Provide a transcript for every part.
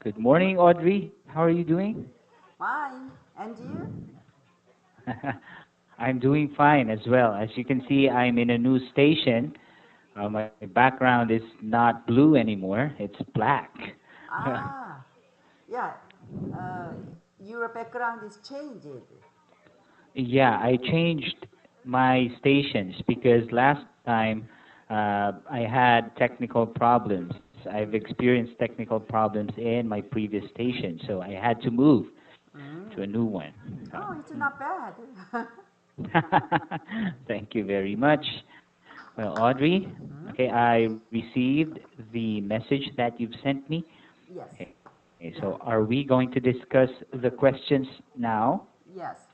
Good morning, Audrey. How are you doing? Fine. And you? I'm doing fine as well. As you can see, I'm in a new station. My background is not blue anymore, it's black. Ah, yeah. Uh, your background is changed. Yeah, I changed my stations because last time I had technical problems. I've experienced technical problems in my previous station, so I had to move to a Mm. new one. So, Oh, it's not bad. thank you very much. Well, Audrey, Hmm? okay, I received the message that you've sent me. Yes. Okay, so Yeah. are we going to discuss the questions now? Yes.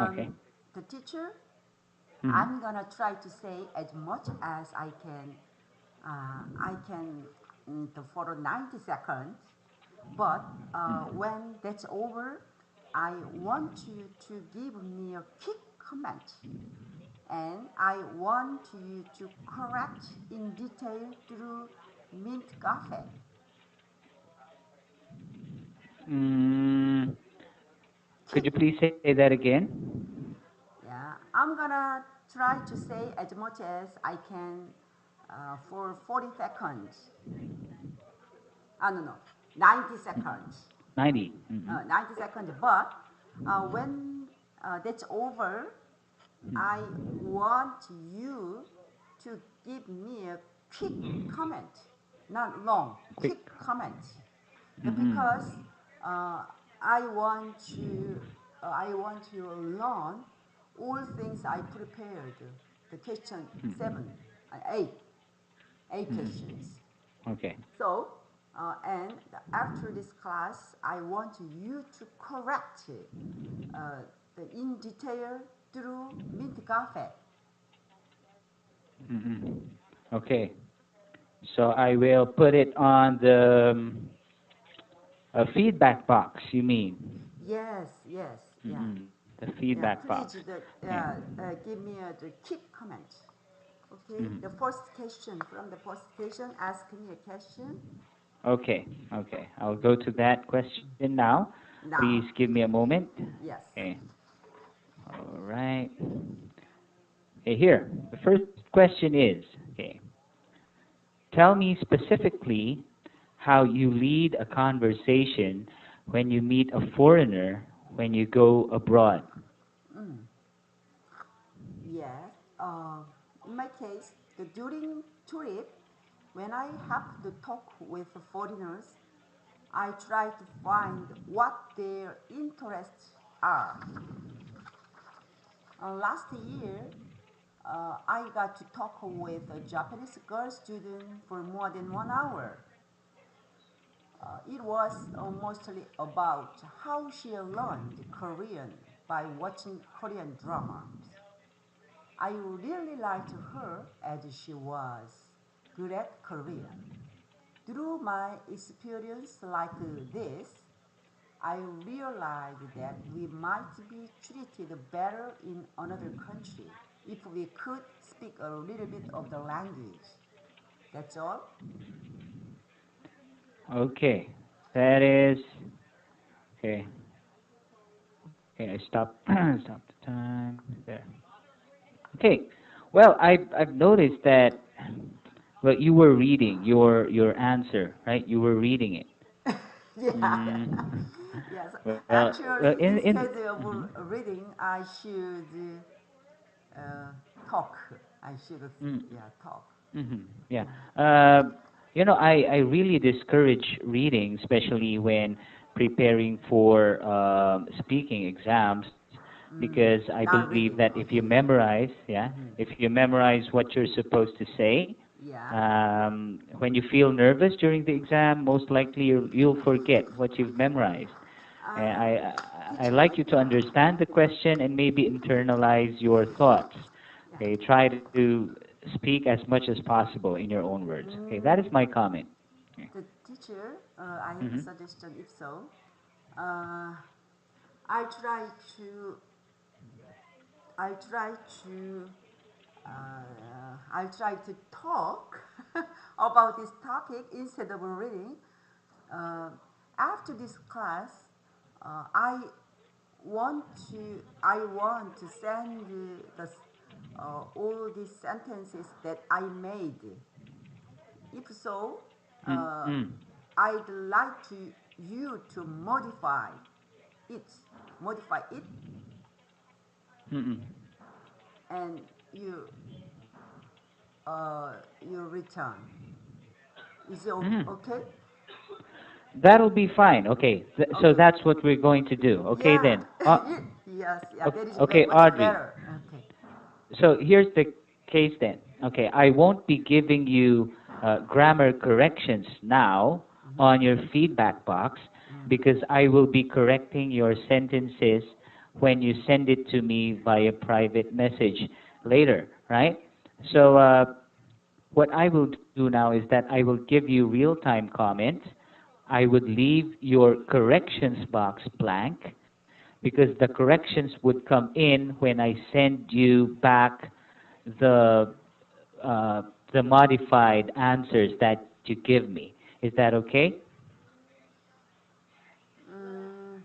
Okay. The teacher, Hmm. I'm gonna try to say as much as I can. I can for 90 seconds. But when that's over, I want you to give me a quick comment, and I want you to correct in detail through mint cafe. Mm, could Quick, you please say that again? yeah. I'm gonna try to say as much as I can for 40 seconds. No, 90 seconds. 90. Mm-hmm. 90 seconds. But when that's over, I want you to give me a quick comment, not long, Quick. quick comment. Mm-hmm. Because uh, I want to, I want to learn all things I prepared. The question seven, eight, eight Mm-hmm. questions. Okay. So, and after this class, I want you to correct uh, the in detail through Mint Cafe. Mm-hmm. Okay. So I will put it on the feedback box, you mean? Yes, yes, yeah, Mm-hmm. The feedback yeah. box. Please, Yeah. give me the quick comment. Okay. The Mm-hmm. first question from the first question. Ask me a question Okay. Okay. I'll go to that question now. Please now. give me a moment. Yes. Okay. All right. Okay, here. The first question is, okay, tell me specifically how you lead a conversation when you meet a foreigner when you go abroad. Mm. Yes. In my case, during trip, when I have to talk with foreigners, I try to find what their interests are. Last year, I got to talk with a Japanese girl student for more than 1 hour. It was mostly about how she learned Korean by watching Korean dramas. I really liked her as she was good at Korean. Through my experience like this, I realized that we might be treated better in another country if we could speak a little bit of the language. That's all. Okay. That is okay. Okay, I stop stop the time there. Okay. Well, I've noticed that well you were reading your answer, right? You were reading it. Yeah, yeah. Mm. Yes. Well, Actually, in instead of mhm. reading, I should uh, talk. I should, Mm. yeah, talk. Yeah. Uh, I really discourage reading, especially when preparing for speaking exams, because Mm, I not believe that reading, if you okay. memorize, yeah, Hmm. if you memorize what you're supposed to say, Yeah. when you feel nervous during the exam, most likely you'll forget what you've memorized. And Uh, I teacher. like you to understand the question and maybe internalize your thoughts. Yeah. Okay, try to speak as much as possible in your own words. Okay, that is Mm, my comment. Okay. the teacher, I have a Hmm. suggestion. If so, uh, I try to, I try to, I try to talk about this topic instead of reading. Uh, after this class, I want to send all these sentences that I made. If so, Mm, uh, mm, I'd like you to it, modify it, mm, mm. and you you return. Is it Mm. okay? That'll be fine. Okay, so Okay. that's what we're going to do. Okay Yeah. then. Yes. Yeah. That is Okay, much Audrey. better. Okay. So here's the case then. Okay, I won't be giving you grammar corrections now Mhm. on your feedback box Mhm. because I will be correcting your sentences when you send it to me via private message later, right? So what I will do now is that I will give you real-time comments. I would leave your corrections box blank because the corrections would come in when I send you back the uh, the modified answers that you give me. Is that okay? Mm,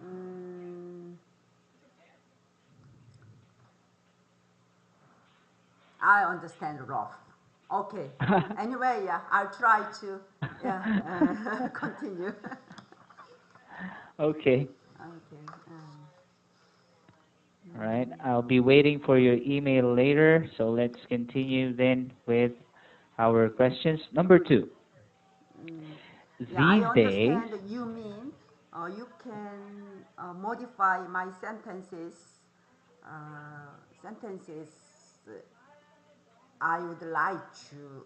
mm, I understand rough. Okay. Anyway, yeah, I'll try to yeah continue. Okay. Okay. All right. I'll be waiting for your email later. So let's continue then with our questions. Number two. Mm, yeah, I These days, understand you mean you can modify my sentences I would like to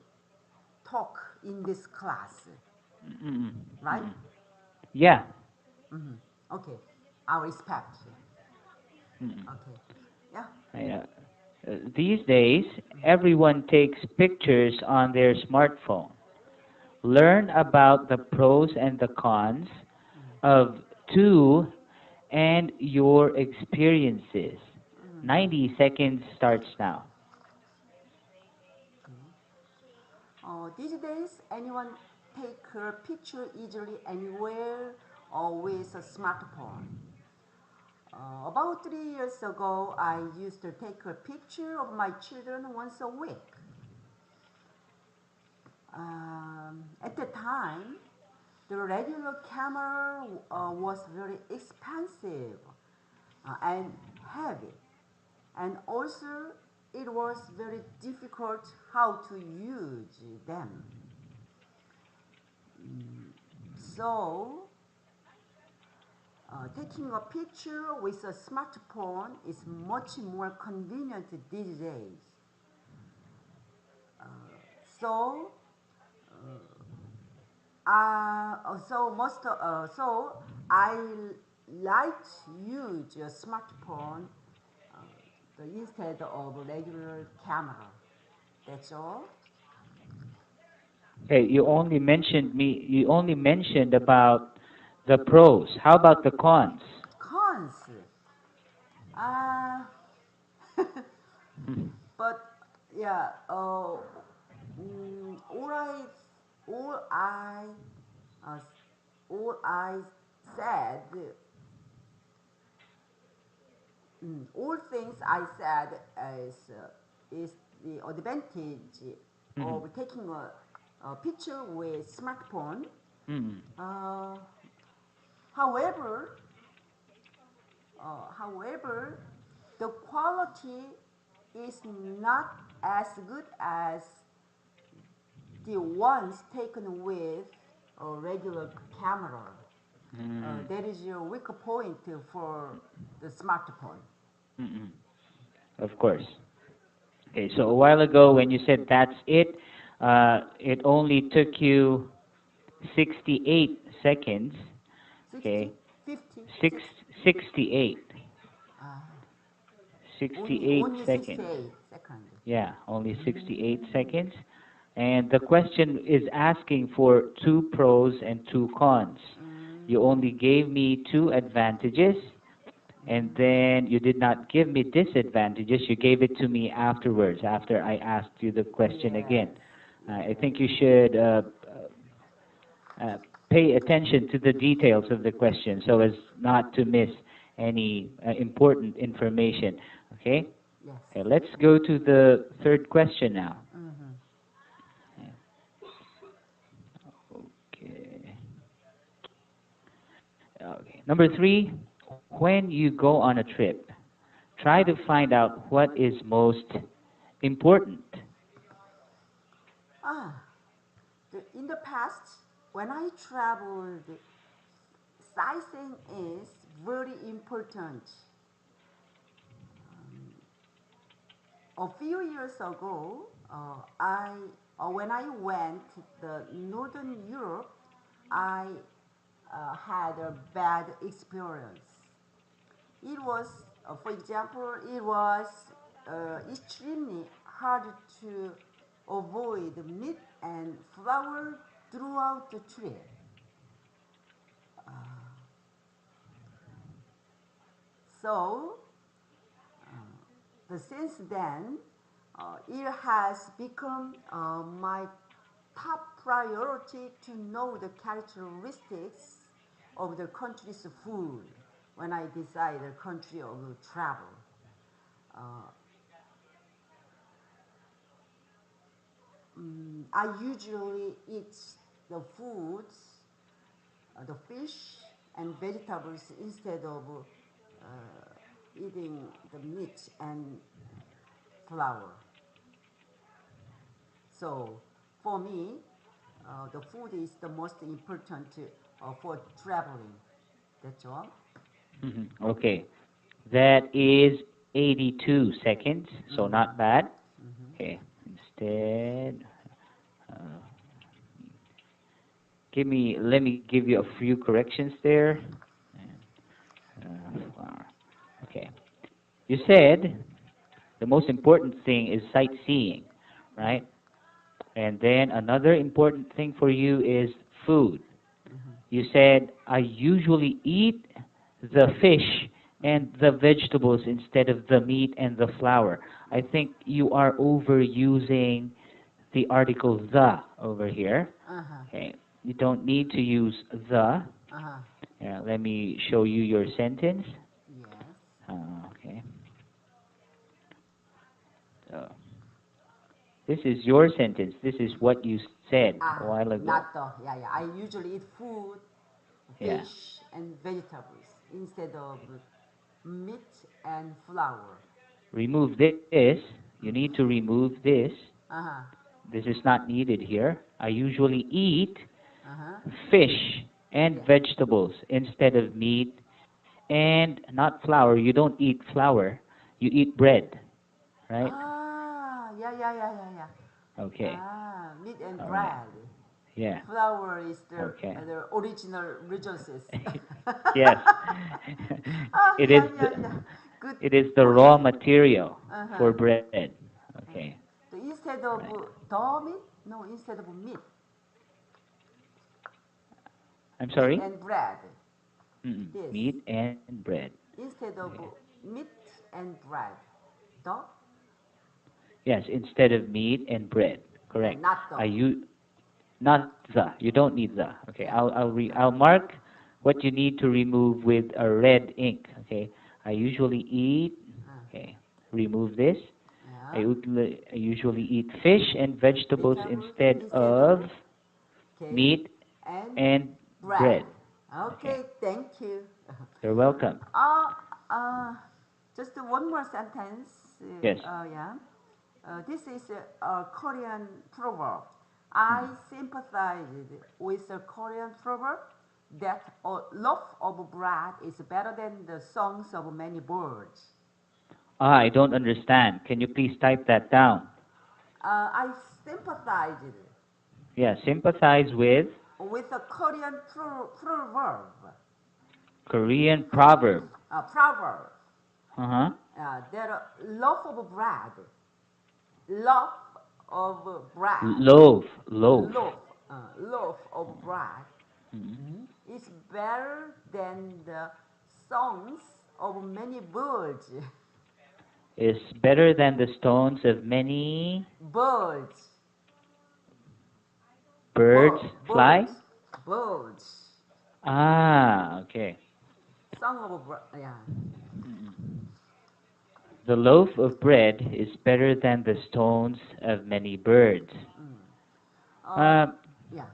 talk in this class, mm, right? mm, yeah. Mm-hmm. Okay, I respect. Mm, Okay, yeah. these days, everyone takes pictures on their smartphone. Learn about the pros and the cons of two and your experiences. Mm-hmm. 90 seconds starts now. These days, anyone take a picture easily anywhere or with a smartphone. About 3 years ago, I used to take a picture of my children once a week. At the time, the regular camera was very expensive and heavy, and also it was very difficult how to use them. So, taking a picture with a smartphone is much more convenient these days. So, so I like to use a smartphone instead of regular camera. That's all. Okay, you only mentioned about the pros. How about the cons? Cons. Uh, Hmm. but yeah, all all I, uh, all I said, all things I said is the advantage Hmm. of taking a picture with smartphone. Hmm. Uh, however, however, the quality is not as good as the ones taken with a regular camera. Hmm. That is your weak point for the smartphone. Hmm. Of course. Okay, so a while ago when you said that's it only took you 68 seconds. 60, Okay, 50, six, 60. 68. Uh, 68 only seconds. 68 seconds. Yeah, only 68 Mm. seconds. And the question is asking for two pros and two cons. You Mm. only gave me two advantages, and then you did not give me disadvantages. You gave it to me afterwards, after I asked you the question Yes, again. I think you should pay attention to the details of the question so as not to miss any important information. Okay? Yes. Okay, let's go to the third question now. Mm-hmm. Okay. Okay. Number three, when you go on a trip, try to find out what is most important. Ah, in the past, when I traveled, sightseeing is very important. A few years ago, when I went to the Northern Europe, I had a bad experience. It was, for example, it was extremely hard to avoid meat and flour throughout the trip. So, since then, it has become my top priority to know the characteristics of the country's food when I decide the country of travel. Uh, I usually eat the foods, the fish and vegetables instead of eating the meat and flour. So for me, the food is the most important for traveling. That's all. Okay. That is 82 seconds, so not bad. Okay. Instead, uh, let me give you a few corrections there. Flour. Okay. You said the most important thing is sightseeing, right? And then another important thing for you is food. You said, I usually eat the fish and the vegetables instead of the meat and the flour. I think you are overusing the article the over here. Uh huh. Okay. You don't need to use the. Uh huh. Let me show you your sentence. Yes. Okay. So, this is your sentence. This is what you said a Ah, while ago. not the. Yeah, yeah. I usually eat food, Yeah. fish, and vegetables instead of meat and flour. Remove this. You need to remove this. Uh huh. This is not needed here. I usually eat Uh huh. fish and Yeah. vegetables instead of meat and not flour. You don't eat flour. You eat bread, right? Ah, yeah, yeah, yeah, yeah, yeah. Okay. Ah, meat and All right. bread. Yeah. Flour is Okay. the original resources. Yes. Ah, It is yeah, yeah, yeah. Good it is the point. raw material Uh-huh. for bread. Okay. So instead of Right. the meat, no, instead of meat, I'm meat sorry? and bread. This Meat and bread. instead of Okay. meat and bread. The Yes, instead of meat and bread. yeah, Correct. not the Not the. You don't need the. Okay. yeah. I'll mark what you need to remove with a red ink. Okay. I usually eat. Uh, Okay. Remove this. yeah. I usually eat fish and vegetables Vegetable instead instead of of okay meat and and bread. bread. Okay. Okay, thank you. You're welcome. Uh, uh, just one more sentence. Yes. Yeah. This is a Korean proverb. I sympathize with a Korean proverb that a loaf of bread is better than the songs of many birds. I don't understand. Can you please type that down? I sympathize Yeah. Sympathize with a Korean proverb. Korean proverb. Proverb. Uh huh. There are loaf of bread. Loaf of bread. Loaf. Loaf. Loaf of bread is better than the songs of many birds. Is better than the stones of many Birds. birds fly? Birds. Birds. Ah, okay. Song of a yeah. Mm-mm. The loaf of bread is better than the stones of many birds. Mm. Uh, Um, yeah.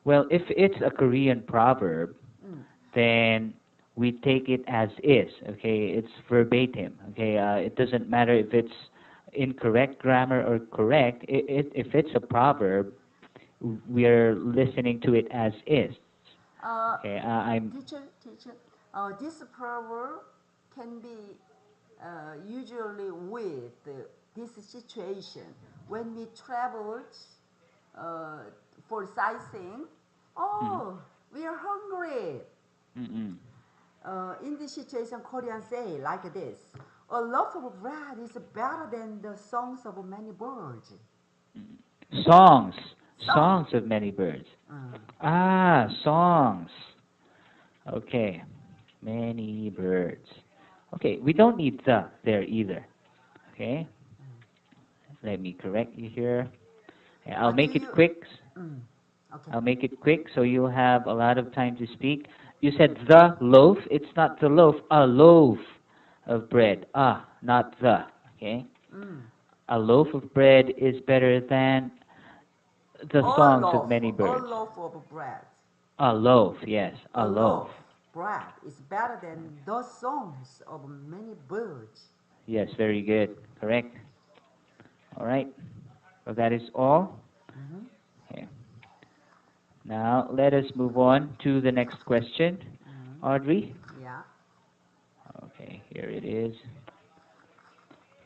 well, if it's a Korean proverb, Mm. then we take it as is. Okay, it's verbatim. Okay, it doesn't matter if it's incorrect grammar or correct. If it's a proverb, we are listening to it as is. Uh, Okay, I'm. teacher, this proverb can be usually with this situation when we traveled uh, for sightseeing. Mm, Oh, we are hungry. mm, In this situation, Koreans say like this: a loaf of bread is better than the songs of many birds. mm. Songs, Song. songs of many birds. Uh, Ah, songs. Okay, many birds. Okay, we don't need the there either. Okay, let me correct you here. Okay, I'll do make it you? quick. Mm, okay. I'll make it quick so you'll have a lot of time to speak. You said the loaf. It's not the loaf. A loaf of bread. Ah, not the. Okay. Mm. A loaf of bread is better than the songs of many A birds. loaf of bread. A loaf, yes, A a loaf. loaf bread is better than the songs of many birds. Yes, very good. Correct. All right. Well, that is all. Mm-hmm. Okay. Now, let us move on to the next question. Mm-hmm. Audrey? Yeah. Okay, here it is.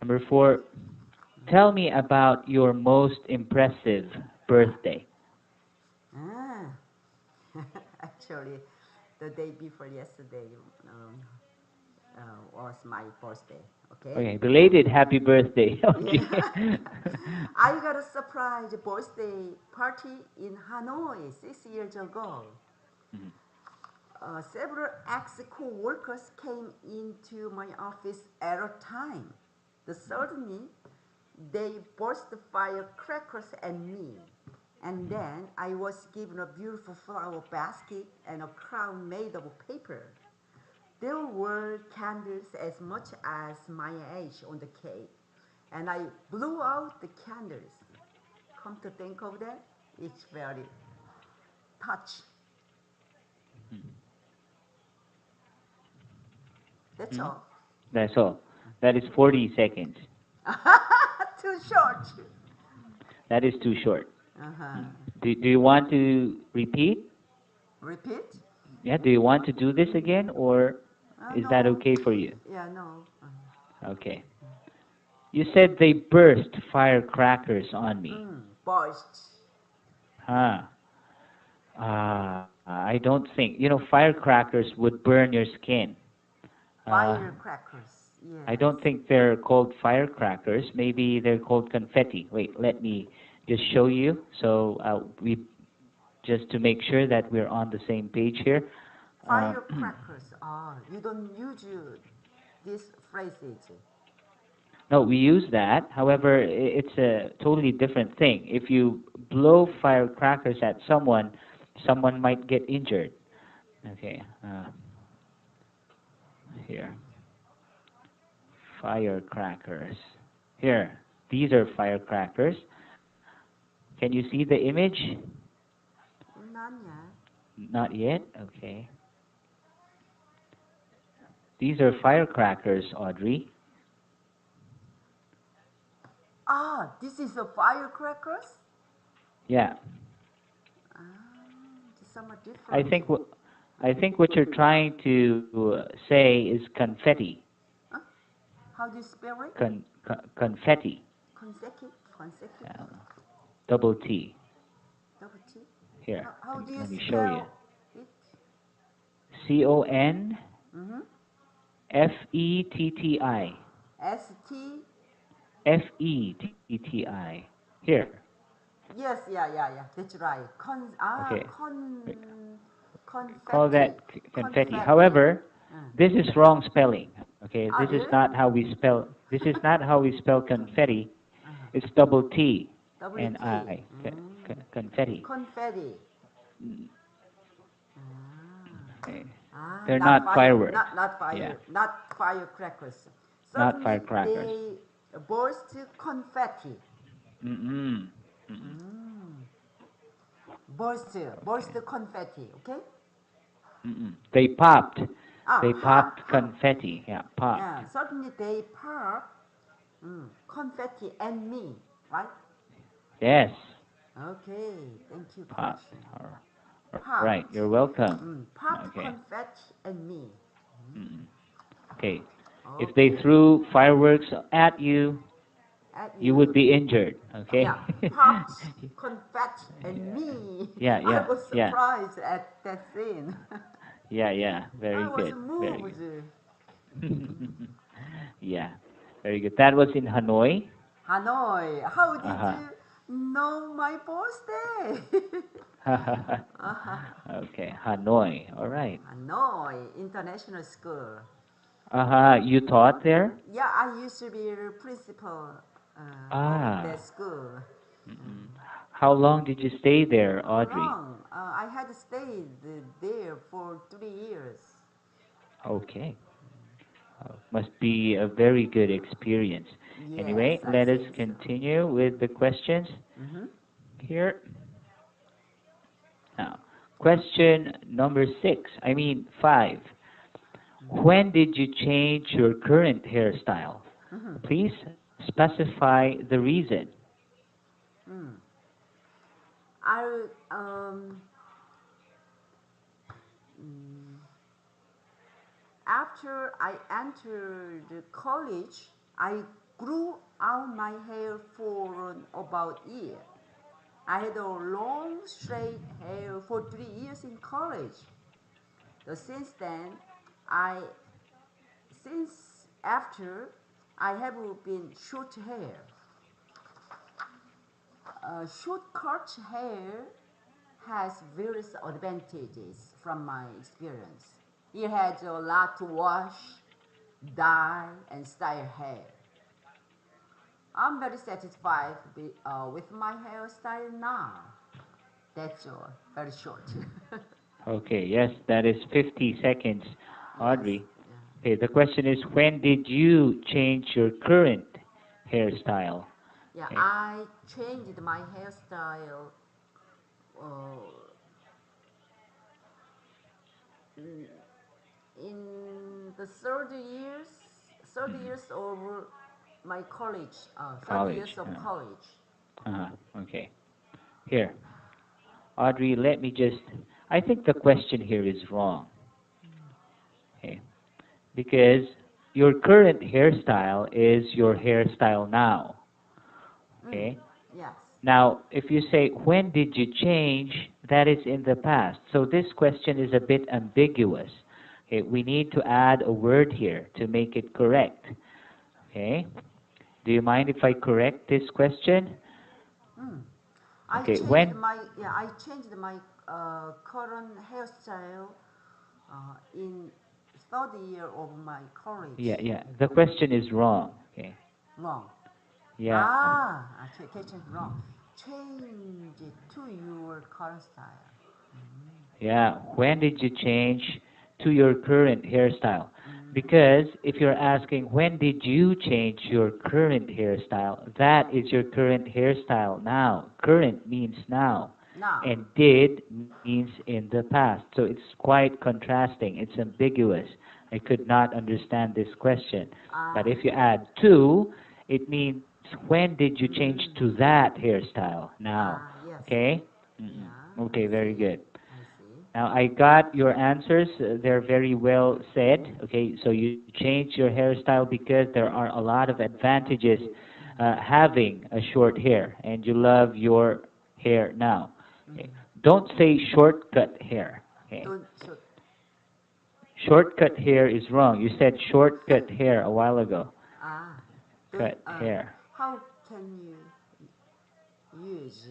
Number 4. Tell me about your most impressive birthday. Ah. Actually, the day before yesterday um, was my birthday. Okay. Okay, belated happy birthday. Yeah. Okay. I got a surprise birthday party in Hanoi 6 years ago. Mhm. Several ex-co-workers came into my office at a time. Suddenly, they burst firecrackers at me. And then I was given a beautiful flower basket and a crown made of paper. There were candles as much as my age on the cake. And I blew out the candles. Come to think of that, it's very touch. That's Hmm? all. That's all. That is 40 seconds. Too short. That is too short. Uh-huh. Hmm. Do you want to repeat? Repeat? Yeah, do you want to do this again, or is that No. okay for you? Yeah, no. Okay. You said they burst firecrackers on me. Burst. Huh. I don't think. Firecrackers would burn your skin. Uh, Firecrackers. I Yes. don't think they're called firecrackers. Maybe they're called confetti. Wait, let me just show you. So we just to make sure that we're on the same page here. Uh, Firecrackers. Ah, you don't use this phrases. no, we use that. However, it's a totally different thing. If you blow firecrackers at someone, someone might get injured. Okay, here. Firecrackers. Here, these are firecrackers. Can you see the image? None yet. Not yet? Okay. These are firecrackers, Audrey. Ah, this is a firecrackers? Yeah. Ah, these are I different. think what I think what you're trying to say is confetti. Huh? How do you spell it? Confetti. Consecutive. Um, double T. Double T. Here, How do you let me show you. spell it? CONFETTI. Mm-hmm. FETTI. ST. FETTI. Here. Yes, yeah. That's right. Okay. Call Confetti. that confetti. Confetti. However, Mm. this is wrong spelling. Okay, Ah, this is really? not how we spell. This is not how we spell confetti. Uh-huh. It's double T Double and T. I. Confetti. Confetti. Mm, Ah, okay. ah, They're not not fire, fireworks. not Yeah, fire, not firecrackers. not Certainly, firecrackers. they burst confetti. Mm-mm. Mm-mm. Mm. Burst Okay. confetti. Okay. Mm-mm. They popped. Ah, They pop, popped pop. confetti. Yeah, popped. Yeah, certainly they pop confetti and me, right? Yes, Okay, thank you, popped. correction. All right, Popped, you're welcome. popped Okay. confetti and me. Mm-mm. Okay. If they Okay, threw fireworks at you, at you would you. be injured. Okay. Yeah, popped confetti and me. Yeah, I yeah, was yeah, surprised at that scene. yeah, yeah. I Very was good. Very moved. good. Yeah, very good. That was in Hanoi. Hanoi, how did Uh-huh. you know my birthday? Okay, Hanoi. All right. Hanoi International School. Uh-huh. You taught there? Yeah, I used to be the principal of that Ah. school. Mm-mm. How long did you stay there, How Audrey? long? I had stayed there for 3 years. Okay. Must be a very good experience. Yes, Anyway, I let us think so. continue with the questions Mm-hmm. here. Now, question number 6, I mean 5. When did you change your current hairstyle? Mm-hmm. Please specify the reason. Mm. I um mm, After I entered college, I grew out my hair for about a year. I had a long straight hair for 3 years in college. So since then, I since after I have been short hair. Short cut hair has various advantages from my experience. It has a lot to wash, dye, and style hair. I'm very satisfied with my hairstyle now. That's all. Very short. Okay, yes, that is 50 seconds, Yes. Audrey. Yeah. Okay, the question is when did you change your current hairstyle? Yeah. Okay. I changed my hairstyle uh, in the third years of my college. 30 years College. of college. Okay. Here, Audrey, let me just. I think the question here is wrong. Okay. Because your current hairstyle is your hairstyle now. Mm. Okay. Yes. Now, if you say, when did you change, that is in the past. So this question is a bit ambiguous. Okay, we need to add a word here to make it correct. Okay. Do you mind if I correct this question? Mm. Okay, when, I changed my current hairstyle in third year of my college. yeah, yeah, the question is wrong. Okay. Wrong. Yeah, Catch wrong. Change it to your current style. yeah. When did you change to your current hairstyle? Mm. Because if you're asking when did you change your current hairstyle, that is your current hairstyle now. Current means now, Now. and did means in the past. So it's quite contrasting. It's ambiguous. I could not understand this question. But Ah. if you add to, it means when did you change Mm. to that hairstyle now? Yes. Okay? Mm-mm. Yeah, I Okay, very see. good. I see. Now I got your answers. They're very well said. Okay, so you change your hairstyle because there are a lot of advantages having a short hair, and you love your hair now. Okay. Mm. Don't say shortcut hair. Okay, Don't should. shortcut hair is wrong. You said shortcut hair a while ago. Ah. Don't. Cut hair. How can you use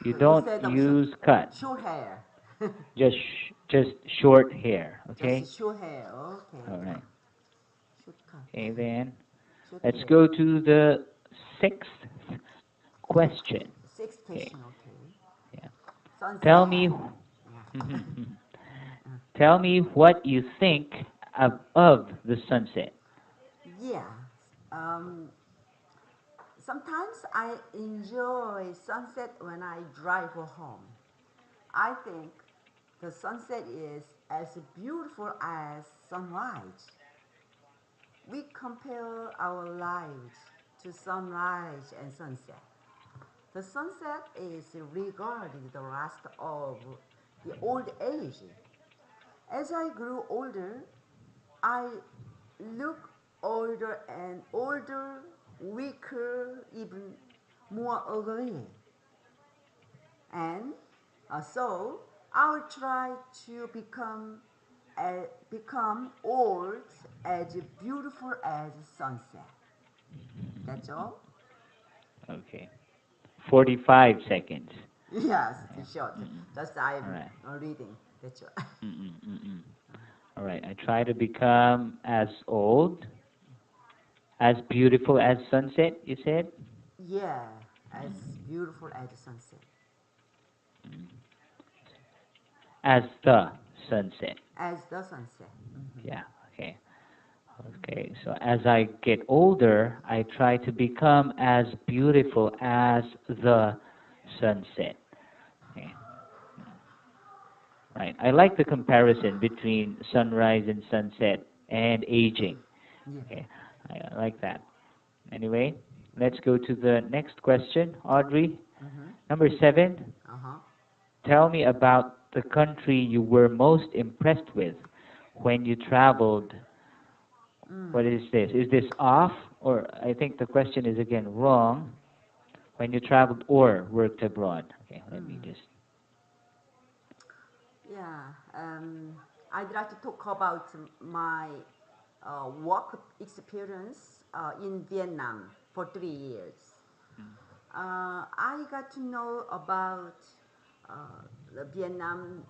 You don't instead of use cut. short hair? Just short hair. Okay. Just short hair. Okay. All right. Short cut. Okay then. Short Let's hair. go to the sixth Sixth, question. sixth Okay. question. Okay. tell me, sunset. Yeah. tell me what you think of the sunset. Yeah. Um, Sometimes I enjoy sunset when I drive home. I think the sunset is as beautiful as sunrise. We compare our lives to sunrise and sunset. The sunset is regarded the last of the old age. As I grew older, I look older and older, weaker, even more ugly. And so I'll try to become old as beautiful as sunset. That's all. Okay. 45 seconds. Yes, Yeah. it's short. Mm-mm. Just All I'm right. reading. That's all. Mm-mm, mm-mm. All right. I try to become as old, as beautiful as sunset, you said? Yeah, as Mm, beautiful as sunset. mm. As the sunset. As the sunset. Hmm. Yeah. Okay. Okay. So as I get older, I try to become as beautiful as the sunset. Okay. Right. I like the comparison between sunrise and sunset and aging. Yeah. Okay. I like that. Anyway, let's go to the next question, Audrey. Mm-hmm. Number 7. Uh-huh. Tell me about the country you were most impressed with when you traveled. Mm. What is this? Is this off? Or I think the question is again wrong. When you traveled or worked abroad. Okay, let me Mm. just. Yeah. I'd like to talk about my work experience in Vietnam for 3 years. I got to know about the Vietnam's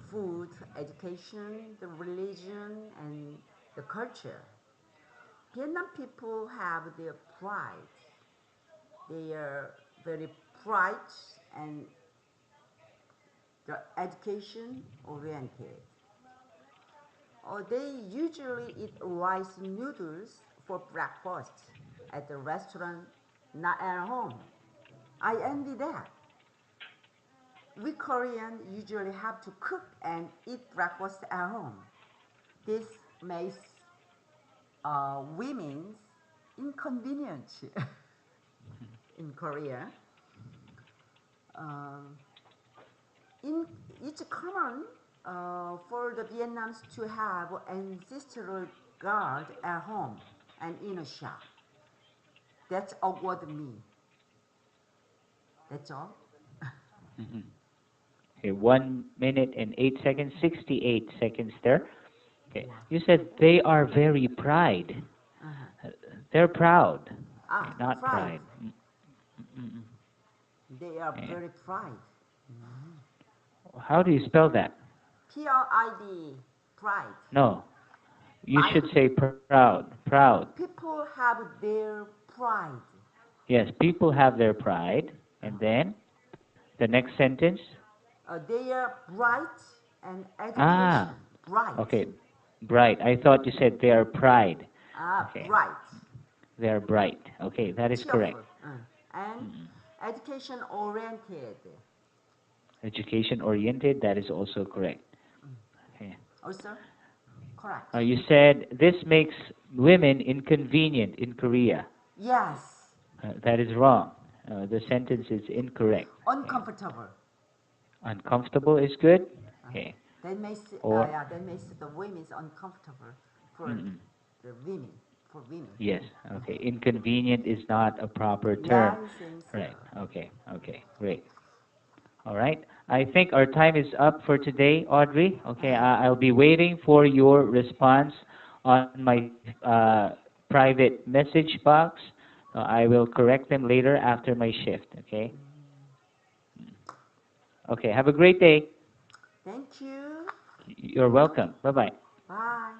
food, education, the religion, and the culture. Vietnam people have their pride. They are very bright and they're education oriented. They usually eat rice noodles for breakfast at the restaurant, not at home. I envy that. We Koreans usually have to cook and eat breakfast at home. This makes women's inconvenient in Korea. Uh, it's common for the Vietnamese to have ancestral guard at home and in a shop. That's awkward me. That's all. Mhm. Okay, 1 minute and 8 seconds, 68 seconds there. Okay, Wow. you said they are very pride. Uh-huh. Uh, They're proud, okay, not Pride. pride. Mm. They are Yeah. very pride. How do you spell that? Pride. Pride. No, you My should say proud. Proud. people have their pride. Yes, people have their pride. And then the next sentence. They are bright and Ah, education. Bright. okay, bright. I thought you said they are pride. Okay, Bright. they are bright. Okay, that is correct. Cheerful. And Mm. education oriented. Education oriented, that is also correct. Okay. Also correct. You said this makes women inconvenient in Korea. Yes. That is wrong. The sentence is incorrect. Okay. Uncomfortable. Uncomfortable is good. Uh, Okay. Or that makes the women's uncomfortable for mm-mm. the women. For women. Yes. Okay. Inconvenient is not a proper Yeah, term. I think so. Right. Okay. Okay. Great. All right. I think our time is up for today, Audrey. Okay. I'll be waiting for your response on my private message box. I will correct them later after my shift. Okay. Okay. Have a great day. Thank you. You're welcome. Bye bye. Bye.